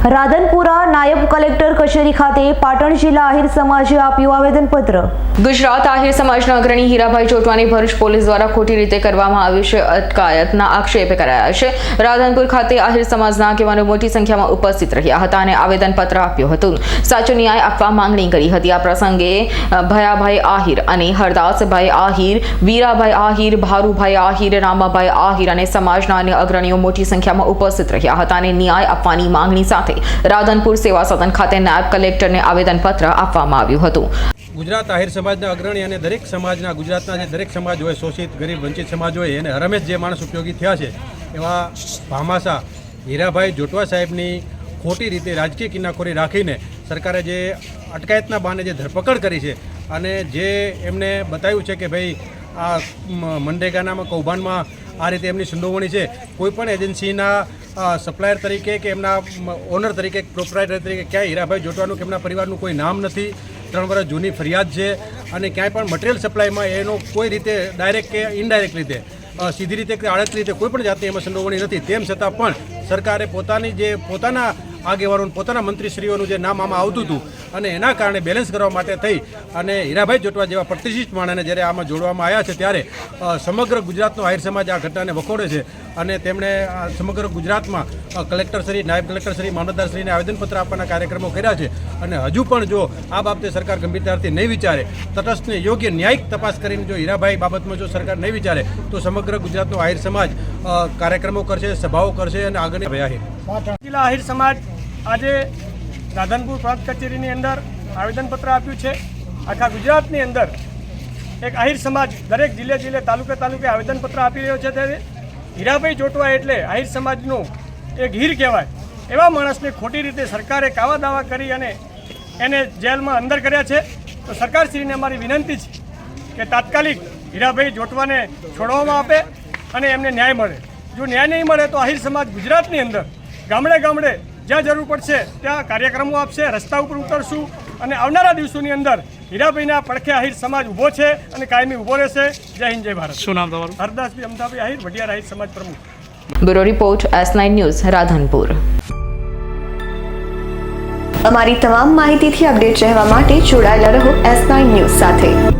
રાધનપુરા નાયબ કલેક્ટર કચેરી ખાતે પાટણ જિલ્લા આહિર સમાજે આપ્યું આવેદનપત્ર। ગુજરાત આહિર સમાજના અગ્રણી હીરાભાઈ જોટવાની ભરૂચ પોલીસ દ્વારા ખોટી રીતે કરવામાં આવી છે અટકાયતના આક્ષેપ કરાયા છે। રાધનપુર ખાતે આહિર સમાજના આગેવાનો મોટી સંખ્યામાં ઉપસ્થિત રહ્યા હતા અને આવેદનપત્ર આપ્યું હતું। સાચો ન્યાય આપવા માંગણી કરી હતી। આ પ્રસંગે ભયાભાઈ આહિર અને હરદાસભાઈ આહિર, વીરાભાઈ આહિર, ભારુભાઈ આહિર, રામાભાઈ આહિર અને સમાજના અન્ય અગ્રણીઓ મોટી સંખ્યામાં ઉપસ્થિત રહ્યા હતા અને ન્યાય આપવાની માંગણી સાથે રાધનપુર સેવા સદન ખાતે નાયબ કલેક્ટરને આવેદનપત્ર આપવામાં આવ્યું હતું। ગુજરાત આહિર સમાજના અગ્રણી અને દરેક સમાજના ગુજરાતના જે દરેક સમાજ હોય, શોષિત, ગરીબ, વંચિત સમાજ હોય, એને હરમેશ જે માણસ ઉપયોગી થયા છે એવા ભામાસા હીરાભાઈ જોટવા સાહેબની ખોટી રીતે રાજકીય કિનાખોરી રાખીને સરકારે જે અટકાયતના બહાને જે ધરપકડ કરી છે અને જે એમને બતાવ્યું છે કે ભાઈ આ મનરેગાના કૌભાંડમાં આ રીતે એમની સંડોવણી છે, કોઈપણ એજન્સીના સપ્લાયર તરીકે કે એમના ઓનર તરીકે, પ્રોપ્રાઇટર તરીકે ક્યાંય હીરાભાઈ જોટવાનું કે એમના પરિવારનું કોઈ નામ નથી। 3 વર્ષ જૂની ફરિયાદ છે અને ક્યાંય પણ મટીરિયલ સપ્લાયમાં એનો કોઈ રીતે ડાયરેક્ટ કે ઇનડાયરેક્ટ રીતે, સીધી રીતે કે આડકરી રીતે કોઈ પણ જાતની એમાં સંડોવણી નથી। તેમ છતાં પણ સરકારે પોતાના આગેવાનોનું, પોતાના મંત્રીશ્રીઓનું જે નામ આમાં આવતું હતું અને એના કારણે બેલેન્સ કરવા માટે થઈ અને હીરાભાઈ જોટવા જેવા પ્રતિષ્ઠિત માણસને જ્યારે આમાં જોડવામાં આવ્યા છે ત્યારે સમગ્ર ગુજરાતનો આહિર સમાજ આ ઘટનાને વખોડે છે અને તેમણે સમગ્ર ગુજરાતમાં કલેક્ટરશ્રી, નાયબ કલેક્ટરશ્રી, મામલતદારશ્રીને આવેદનપત્ર આપવાના કાર્યક્રમો કર્યા છે અને હજુ પણ જો આ બાબતે સરકાર ગંભીરતાથી નહીં વિચારે, તટસ્થને યોગ્ય ન્યાયિક તપાસ કરીને જો હીરાભાઈ બાબતમાં જો સરકાર નહીં વિચારે તો સમગ્ર ગુજરાતનો આહિર સમાજ કાર્યક્રમો કરશે, સભાઓ કરશે અને આગળ જિલ્લા આહિર સમાજ આજે રાધનપુર પ્રાંત કચેરીની અંદર આવેદનપત્ર આપ્યું છે। આખા ગુજરાતની અંદર એક આહિર સમાજ દરેક જિલ્લે તાલુકે આવેદનપત્ર આપી રહ્યો છે। ત્યારે હીરાભાઈ જોટવા એટલે આહિર સમાજનું એક હીર કહેવાય એવા માણસને ખોટી રીતે સરકારે કાવા દાવા કરી અને એને જેલમાં અંદર કર્યા છે। તો સરકારશ્રીને અમારી વિનંતી છે કે તાત્કાલિક હીરાભાઈ જોટવાને છોડવામાં આપે અને એમને ન્યાય મળે। જો ન્યાય નહીં મળે તો આહિર સમાજ ગુજરાતની અંદર ગામડે જ્યાં જરૂર પડશે ત્યાં કાર્યક્રમો આપશે, રસ્તા ઉપર ઉતરશું અને આવનારા દિવસોની અંદર હીરાભાઈના પડખે આહિર સમાજ ઊભો છે અને કાયમી ઊભો રહેશે। જય હિન્દ, જય ભારત। શું નામ તમારું? હરદાસભાઈ અમદાભાઈ આહિર, વડિયાર આહિર સમાજ પ્રમુખ। Bureau report S9 news, Radhanpur. અમારી તમામ માહિતીથી અપડેટ રહેવા માટે જોડાયેલા રહો S9 ન્યૂઝ સાથે।